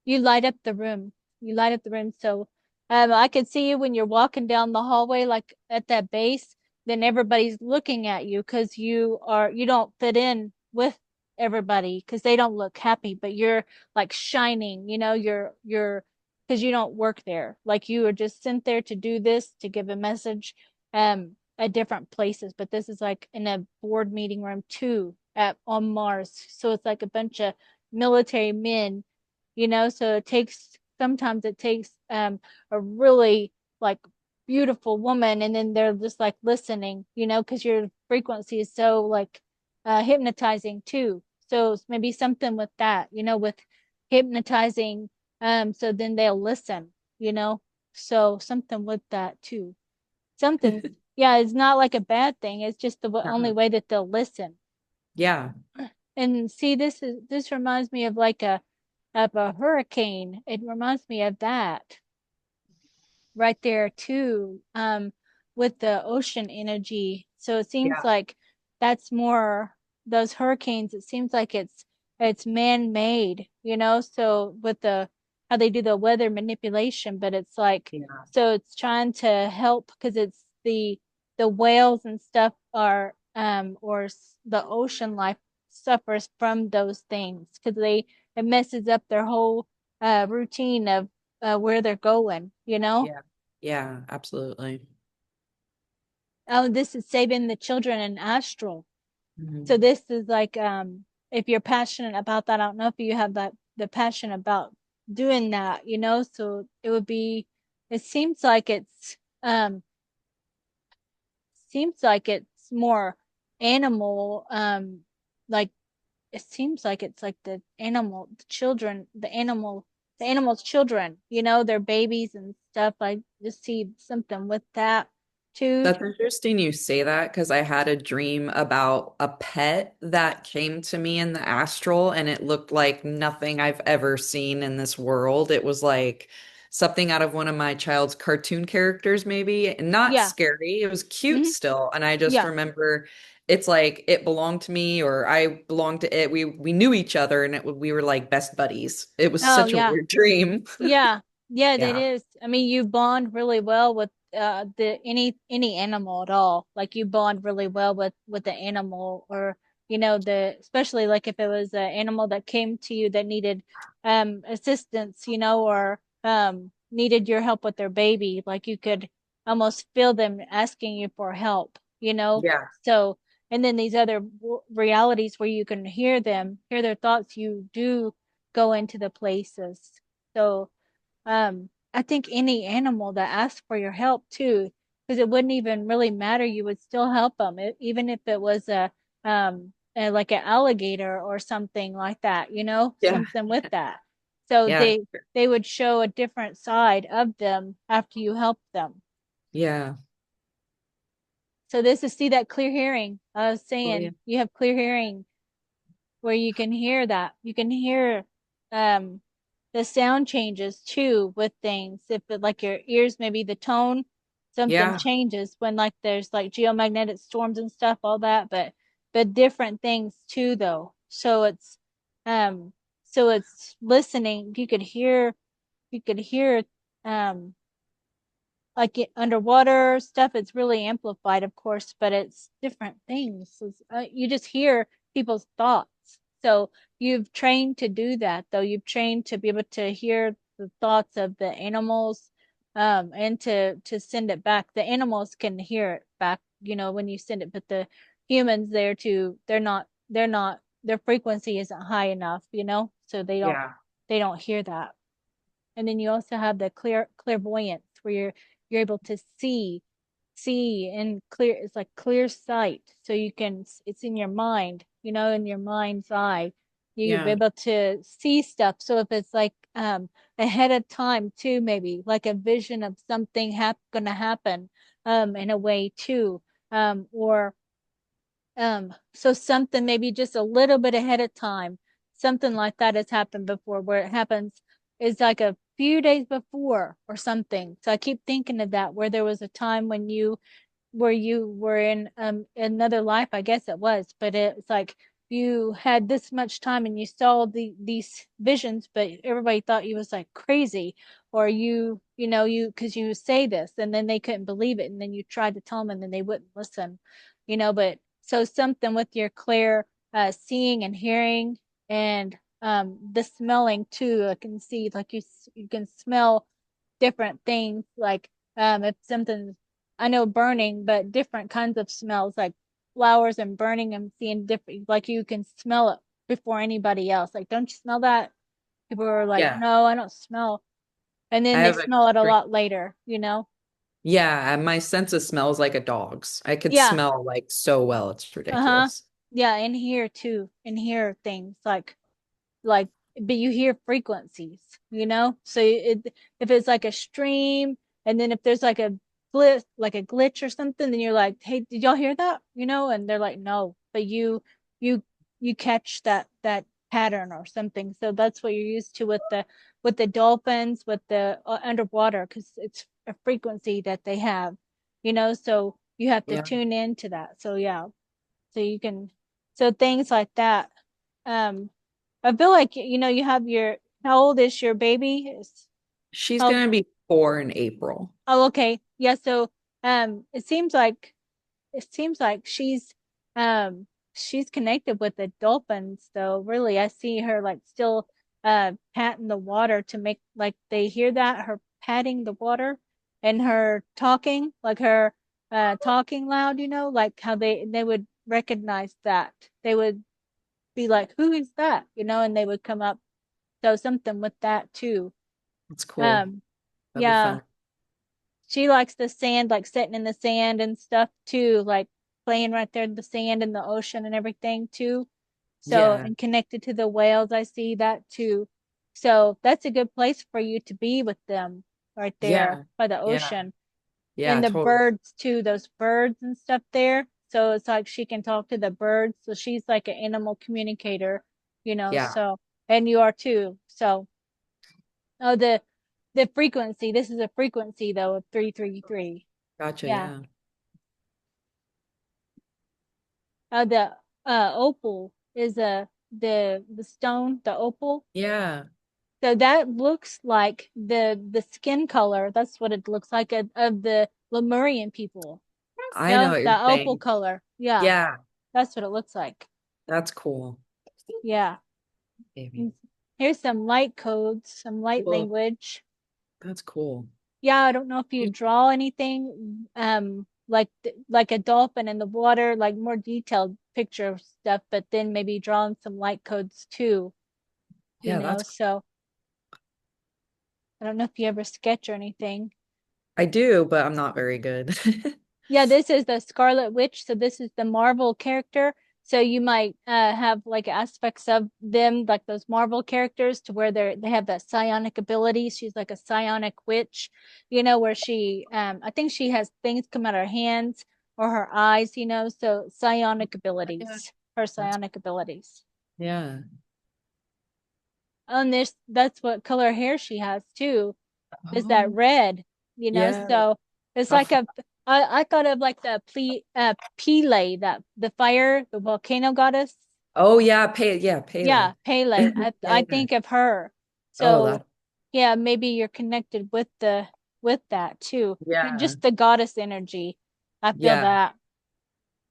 you light up the room. You light up the room. So I could see you when you're walking down the hallway, like at that base, then everybody's looking at you because you don't fit in with everybody because they don't look happy, but you're like shining, you're because you don't work there. Like you are just sent there to do this, to give a message at different places. But this is like in a board meeting room too at on Mars. So it's like a bunch of military men, so sometimes it takes a really like beautiful woman, and then they're just like listening, because your frequency is so like hypnotizing too. So it's maybe something with that, with hypnotizing, so then they'll listen, you know so something with that too. Something, yeah, it's not like a bad thing, it's just the only Uh-huh. way that they'll listen. Yeah. And see, this reminds me of a hurricane. It reminds me of that right there too, with the ocean energy. So it seems Yeah. like that's more those hurricanes. It seems like it's man-made, So with the how they do the weather manipulation, but it's like Yeah. so it's trying to help because it's the whales and stuff are the ocean life suffers from those things because it messes up their whole routine of where they're going. Yeah. Yeah, absolutely. Oh, this is saving the children in astral. So Mhm. this is like if you're passionate about that, I don't know if you have the passion about doing that, so it seems like it's more animal like it seems like it's like the children, the animal's children, their babies and stuff. I just see something with that too. That's interesting you say that because I had a dream about a pet that came to me in the astral and it looked like nothing I've ever seen in this world. It was like something out of one of my child's cartoon characters, maybe. Not Yeah. scary. It was cute Hmm. still. And I just Yeah. remember it's like it belonged to me or I belonged to it. We knew each other and we were like best buddies. It was Oh, such a yeah. weird dream. Yeah. Yeah, it Yeah. is. I mean, you bond really well with the any animal at all. Like you bond really well with the animal, or the especially like if it was an animal that came to you that needed assistance, or needed your help with their baby, like you could almost feel them asking you for help. Yeah. So, and then these other realities where you can hear them, hear their thoughts, you do go into the places. So, I think any animal that asks for your help too, because it wouldn't even really matter, you would still help them, even if it was like an alligator or something like that, Yeah. something with that. So Yeah. they would show a different side of them after you help them. Yeah. So this is see that clear hearing. I was Oh, yeah. saying you have clear hearing where you can hear that. You can hear um the sound changes too with things. If it, like your ears, maybe the tone, something Yeah. changes when like there's like geomagnetic storms and stuff, all that, but different things too though. Um so it's listening. You could hear um like underwater stuff. It's really amplified, of course, but it's different things. You just hear people's thoughts. So you've trained to do that, though. You've trained to be able to hear the thoughts of the animals, and to send it back. The animals can hear it back, when you send it, but the humans there too, they're not, their frequency isn't high enough, so they don't Yeah. they don't hear that. And then you also have the clairvoyance where you're able to see and clear. It's like clear sight, so you can, it's in your mind, in your mind's eye, you'll be Yeah. able to see stuff. So if it's like ahead of time too, maybe like a vision of something gonna happen in a way too, or so something maybe just a little bit ahead of time, something like that has happened before, where it happens is like a few days before or something. So I keep thinking of that, where there was a time when you were in another life, I guess it was, but it's like you had this much time and you saw these visions, but everybody thought you was like crazy, or you because you say this and then they couldn't believe it, and then you tried to tell them and then they wouldn't listen, but so something with your clear seeing and hearing, and the smelling too. I can see like you can smell different things, like if something, I know burning, but different kinds of smells, like flowers and burning. I'm seeing different, like you can smell it before anybody else. Like, don't you smell that? People are like, Yeah. no, I don't smell. And I then they have a smell it a lot later. Yeah, and my sense of smell is like a dog's. I could Yeah. smell like so well. It's Uh-huh. ridiculous. Yeah. And here too. And hear things like but you hear frequencies. So if it's like a stream, and then if there's like a glitch or something, then you're like, hey, did y'all hear that? And they're like, no, but you you catch that pattern or something. So that's what you're used to with the dolphins, with the underwater, because it's a frequency that they have. So you have to Yeah. tune into that. So yeah, so you can, so things like that. um I feel like you have your, how old is your baby? She's How gonna be 4 in April. Oh, okay. Yeah, so it seems like she's connected with the dolphins though. Really, I see her like still patting the water to make like they hear that, her patting the water, and her talking, like her talking loud, like how they would recognize that. They would be like, "Who is that?" And they would come up. So something with that too. That's cool. Um, That'll be yeah, fun. she likes the sand, like sitting in the sand and stuff too, like playing right there in the sand and the ocean and everything too. So, Yeah. and connected to the whales, I see that too. So that's a good place for you to be with them right there Yeah. by the Yeah. ocean. Yeah, And the totally. birds too, those birds and stuff there. So it's like she can talk to the birds. So she's like an animal communicator, Yeah. so, and you are too. So, oh, the frequency. This is a frequency though of 333. Gotcha. Yeah. Yeah. The opal is the stone, the opal. Yeah. So that looks like the skin color. That's what it looks like of the Lemurian people. I know No, what you're the opal saying. color. Yeah, Yeah. that's what it looks like. That's cool. Yeah. Maybe. And here's some light codes, some light Cool. language. That's cool. Yeah, I don't know if you draw anything like a dolphin in the water, like more detailed picture stuff, but then maybe drawing some light codes too, Yeah, that's So I don't know if you ever sketch or anything. I do, but I'm not very good. Yeah, this is the Scarlet Witch, so this is the Marvel character. So you might have like aspects of them, like those Marvel characters, to where they have that psionic ability. She's like a psionic witch, where she I think she has things come out her hands or her eyes, so psionic Yeah. abilities, her That's psionic abilities. yeah. And that's what color hair she has too. Is that Oh, red, yeah. so it's How like fun. I thought of like the Pele, that the fire, the volcano goddess. Oh yeah, yeah, Pele. Yeah, Pele. I Yeah, yeah. think of her. Oh, So that yeah, maybe you're connected with that too. yeah. Just the goddess energy. I feel Yeah. that.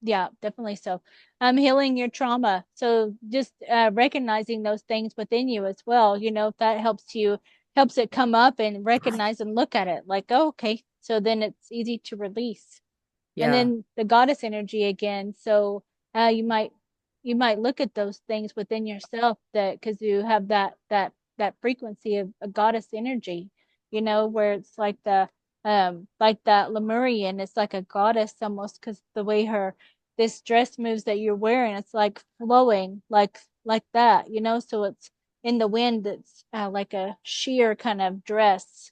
Yeah, definitely so. Healing your trauma. So just recognizing those things within you as well. If that helps it come up and recognize and look at it like, oh, okay. So then it's easy to release. And Yeah. then the goddess energy again. So uh, you might you might look at those things within yourself that because you have that frequency of a goddess energy, where it's like that Lemurian, it's like a goddess almost because the way her this dress moves that you're wearing, it's like flowing like that, so it's in the wind, it's like a sheer kind of dress,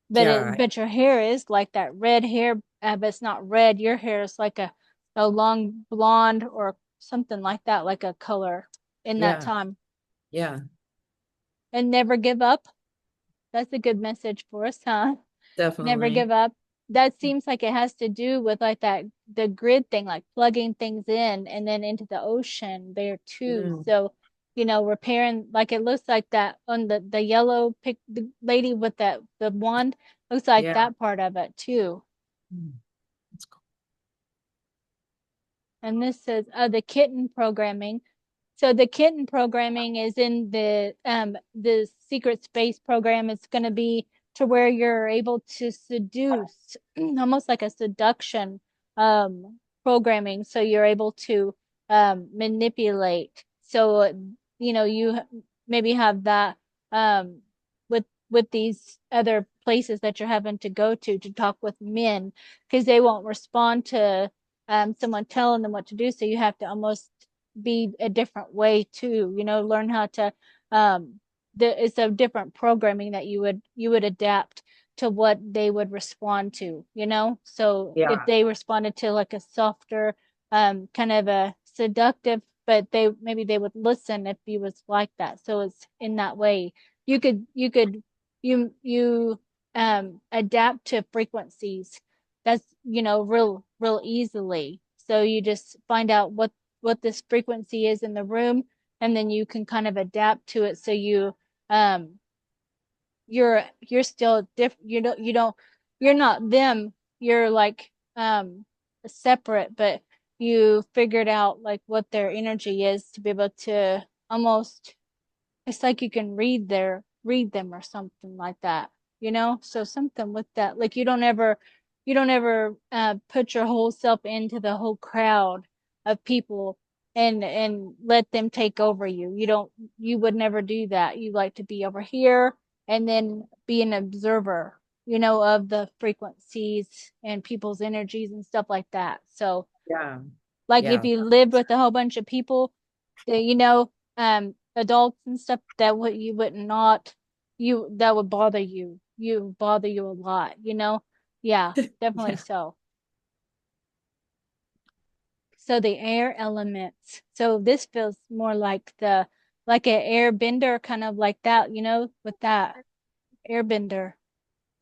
Yeah. but your hair is like that red hair, but it's not red. Your hair is like a long blonde or something like that, like a color in that Yeah. time. Yeah. And never give up. That's a good message for us, huh? Never Definitely. give up. That seems like it has to do with like that the grid thing, like plugging things in and then into the ocean there too. Mm, So, repairing like it looks like that on the yellow pic the lady with that the wand looks like yeah. that part of it too. Mm, that's cool. And this says the kitten programming. So the kitten programming is in the secret space program. It's going to be to where you're able to seduce, almost like a seduction programming. So you're able to manipulate. So you maybe have that um with these other places that you're having to go to talk with men because they won't respond to someone telling them what to do. So you have to almost be a different way too, learn how to it's a different programming that you would adapt to what they would respond to, so if Yeah. they responded to like a softer kind of a seductive, but they would listen if you was like that, so it's in that way you adapt to frequencies. That's real easily. So you just find out what this frequency is in the room, and then you can kind of adapt to it. So um you're still different. You're not them. You're like separate, but you figured out like what their energy is to be able to almost, it's like you can read them or something like that, so something with that, like you don't ever put your whole self into the whole crowd of people and let them take over you. You would never do that. You like to be over here and then be an observer, of the frequencies and people's energies and stuff like that. So Yeah. like if Yeah. you lived with a whole bunch of people that adults and stuff, that would you would not you that would bother you a lot, yeah, definitely Yeah. so. So the air elements, so this feels more like an airbender, kind of like that, with that airbender.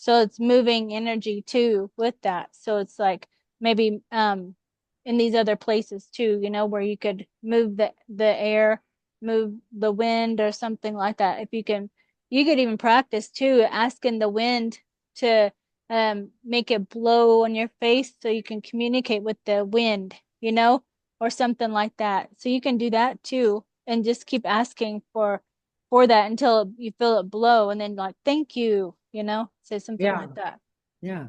So it's moving energy too with that. So it's like maybe in these other places too, where you could move the air, move the wind or something like that. If you could even practice too, asking the wind to make it blow on your face so you can communicate with the wind, or something like that. So you can do that too and just keep asking for that until you feel it blow and then like thank you, say something Yeah. like that. Yeah.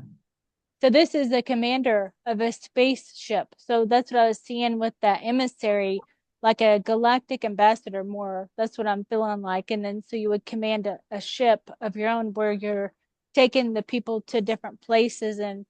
So this is the commander of a spaceship. So that's what I was seeing with that emissary, like a galactic ambassador more. That's what I'm feeling like. And then so you would command a ship of your own where you're taking the people to different places and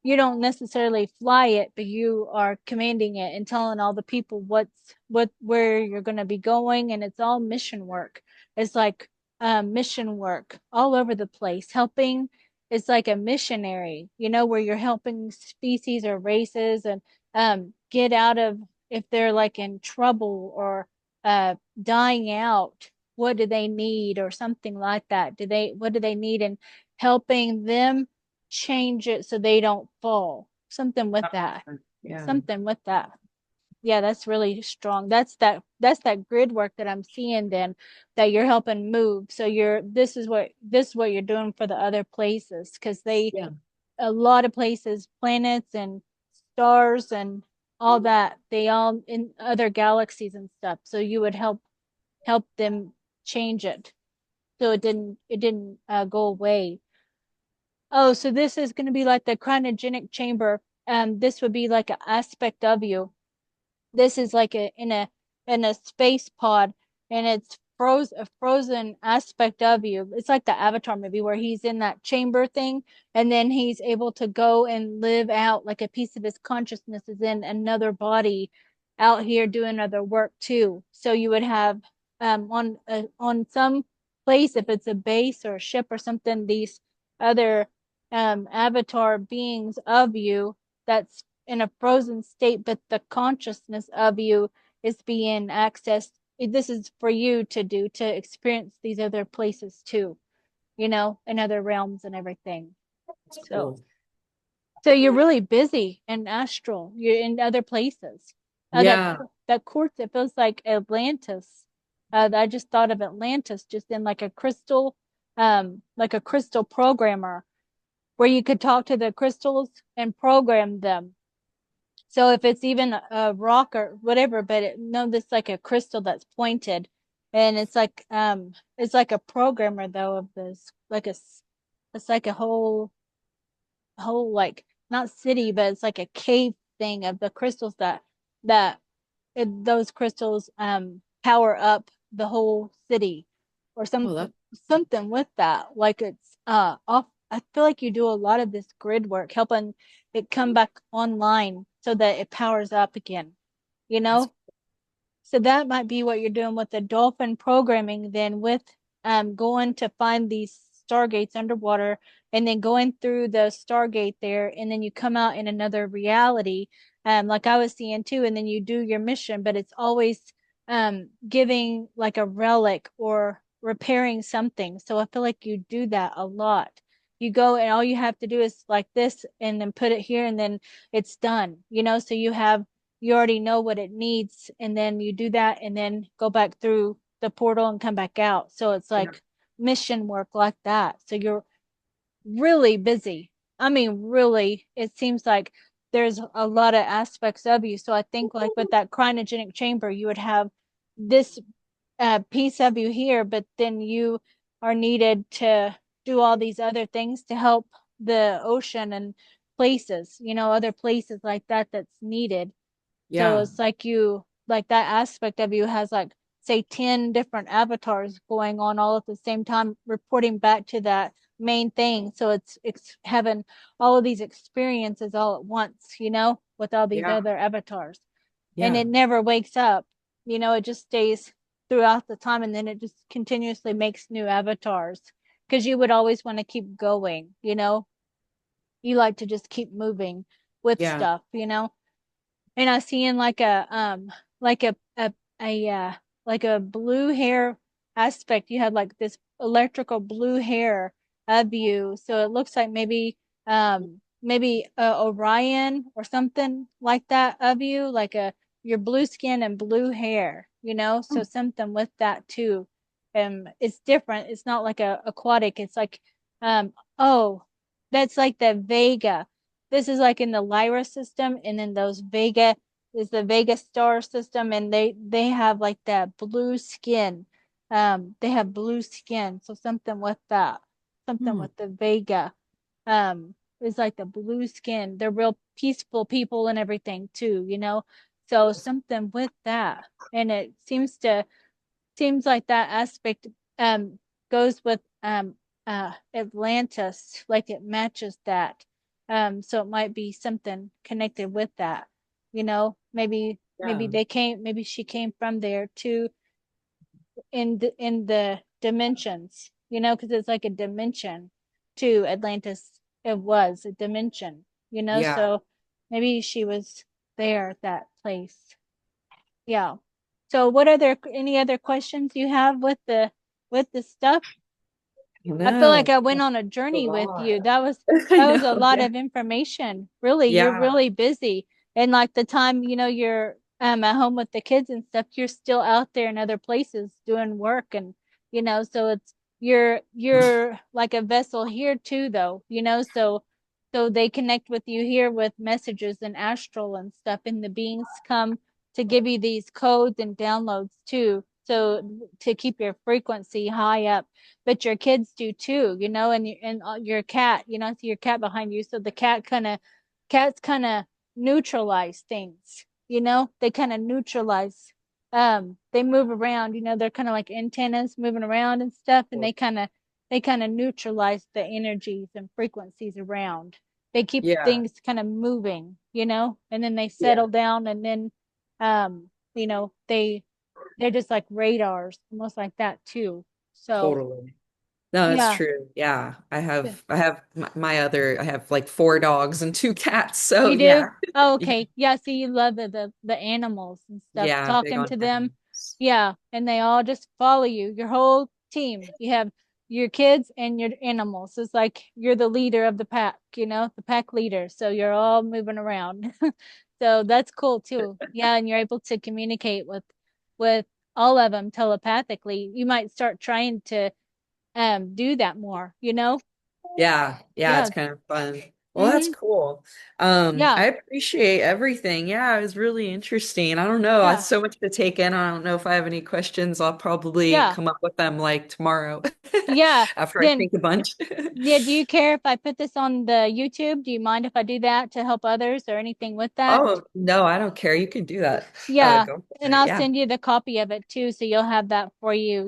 you don't necessarily fly it, but you are commanding it and telling all the people where you're going to be going, and it's all mission work. It's like mission work all over the place, helping. It's like a missionary, where you're helping species or races and get out of if they're like in trouble or dying out. What do they need or something like that? What do they need, and helping them change it so they don't fall. Something with that. Yeah. Something with that. Yeah, that's really strong. That's that grid work that I'm seeing then that you're helping move. So this is what you're doing for the other places because they Yeah. a lot of places, planets and stars and all that, they all in other galaxies and stuff. So you would help them change it so it didn't go away. Oh, so this is going to be like the cryogenic chamber. This would be like an aspect of you. This is like in a space pod, and it's a frozen aspect of you. It's like the Avatar movie where he's in that chamber thing, and then he's able to go and live out like a piece of his consciousness is in another body out here doing other work too. So you would have on some place, if it's a base or a ship or something, these other avatar beings of you that's in a frozen state, but the consciousness of you is being accessed. This is for you to do to experience these other places too, in other realms and everything. It's So, cool. so you're really busy in astral. You're in other places. That Yeah. that quartz, it feels like Atlantis. I just thought of Atlantis just in like a crystal programmer where you could talk to the crystals and program them. So if it's even a rock or whatever, but no, this like a crystal that's pointed, and it's like a programmer though of this it's like a whole like not city, but it's like a cave thing of the crystals that those crystals power up the whole city or Well, that something with that. Like it's off. I feel like you do a lot of this grid work, helping it come back online so that it powers up again, you that's know? So that might be what you're doing with the dolphin programming, then with going to find these stargates underwater and then going through the stargate there, and then you come out in another reality, like I was seeing too, and then you do your mission, but it's always giving like a relic or repairing something. So I feel like you do that a lot. You go and all you have to do is like this and then put it here and then it's done, so you already know what it needs, and then you do that and then go back through the portal and come back out. So it's yeah. like mission work like that. So you're really busy. I mean, really, it seems like there's a lot of aspects of you. So I think like with that cryogenic chamber, you would have this piece of you here, but then you are needed to do all these other things to help the ocean and places, other places like that that's needed. So Yeah. it's like like that aspect of you has like, say, 10 different avatars going on all at the same time, reporting back to that main thing. So it's having all of these experiences all at once, with all these Yeah. other avatars. And Yeah. it never wakes up, it just stays throughout the time and then it just continuously makes new avatars because you would always want to keep going, you like to just keep moving with Yeah. stuff. And I seen like like a blue hair aspect. You had like this electrical blue hair of you. So it looks like maybe Orion or something like that of you, like a your blue skin and blue hair, so something with that too. It's different. It's not like a aquatic. It's like oh, that's like the Vega. This is like in the Lyra system, and then those Vega is the Vega star system, and they have like that blue skin. They have blue skin, so something with that, something Hmm. with the Vega. Is like the blue skin. They're real peaceful people and everything too. So something with that, and it seems like that aspect um goes with Atlantis, like it matches that. So it might be something connected with that. Maybe Yeah. maybe she came from there too in the dimensions, because it's like a dimension to Atlantis. It was a dimension. Yeah. So maybe she was there at that place. Yeah. So what are there any other questions you have with the stuff? I feel like No, I went on a a journey with lot. you. That was I that was a know. lot Yeah. of information. Really, you're Yeah. really busy. And like the time, you're at home with the kids and stuff, you're still out there in other places doing work and so it's you're like a vessel here too though, so they connect with you here with messages and astral and stuff, and the beings come to give you these codes and downloads too. So to keep your frequency high up, but your kids do too, and your cat, I see your cat behind you. So the cats kind of neutralize things, they kind of neutralize. They move around, they're kind of like antennas moving around and stuff, and they kind of neutralize the energies and frequencies around. They keep Yeah. things kind of moving, and then they Yeah. settle down, and then they're just like radars, almost like that too. So Totally. No, that's yeah, true. Yeah. yeah. I have I have like four dogs and two cats. So You do? yeah. Oh, Yeah. okay. Yeah, see, you love the animals and stuff, Yeah. Big talking on to them. animals. Yeah, and they all just follow you, your whole team. You have your kids and your animals. It's like you're the leader of the pack, the pack leader. So you're all moving around. So that's cool too. Yeah, and you're able to communicate with all of them telepathically. You might start trying to do that more. Yeah, yeah, it's Yeah. kind of fun. Well, that's Mm-hmm. cool. Yeah. I appreciate everything. Yeah, it was really interesting. I don't know. It's Yeah. so much to take in. I don't know if I have any questions. I'll probably Yeah. come up with them like tomorrow Yeah. after I Then think a bunch. Yeah, do you care if I put this on the YouTube? Do you mind if I do that to help others or anything with that? Oh, no, I don't care. You can do that. Yeah, Go for and it. I'll Yeah. send you the copy of it too, so you'll have that for you,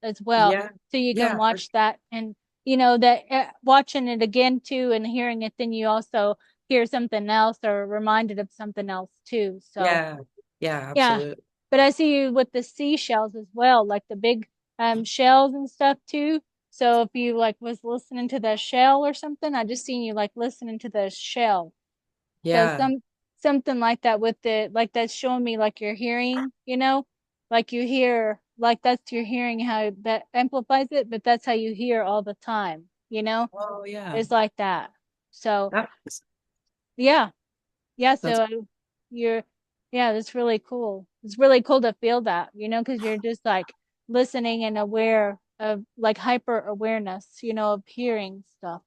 as well. Yeah. So you can Yeah. watch that, and that watching it again too and hearing it, then you also hear something else or reminded of something else too. So Yeah. Yeah, yeah, absolutely. but I see you with the seashells as well, like the big shells and stuff too. So if you like was listening to the shell or something, I just seen you like listening to the shell. So Yeah. something like that with the like that's showing me like your hearing, like you hear like that's your hearing how that amplifies it, but that's how you hear all the time. Oh, yeah. It's like that. So That's yeah, yeah. that's So you're yeah, that's really cool. It's really cool to feel that, because you're just like listening and aware of like hyper awareness, of hearing stuff.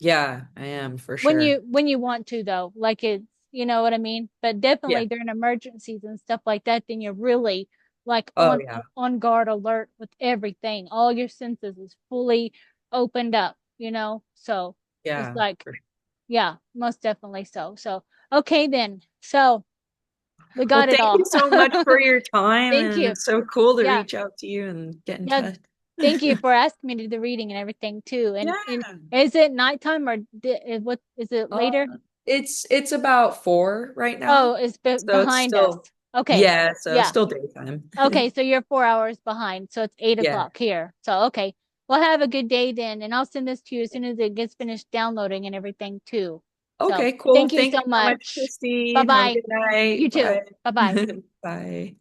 yeah, I am for when sure. you when you want to though, like it's what I mean, but Yeah. definitely during emergencies and stuff like that, then you're really like Oh, on yeah. on guard alert with everything, all your senses is fully opened up, so it's Yeah. like yeah, most definitely so okay then, so we Well, got it thank you all. so much for your time, Thank and you. it's so cool to Yeah, reach out to you and get in yeah, touch. thank you for asking me to do the reading and everything too, and Yeah. is it nighttime or what is it Uh, later? it's about 4 right Oh, now, it's so it's behind us. still Okay. yeah, so it's Yeah. still daytime. Okay. So you're 4 hours behind. So it's eight Yeah. o'clock here. So, okay. Well, have a good day then. And I'll send this to you as soon as it gets finished downloading and everything too. So Okay, cool. thank you Thank so you so much, much. Bye Christy. Have a bye. good You night. too. Bye. Bye bye. Bye.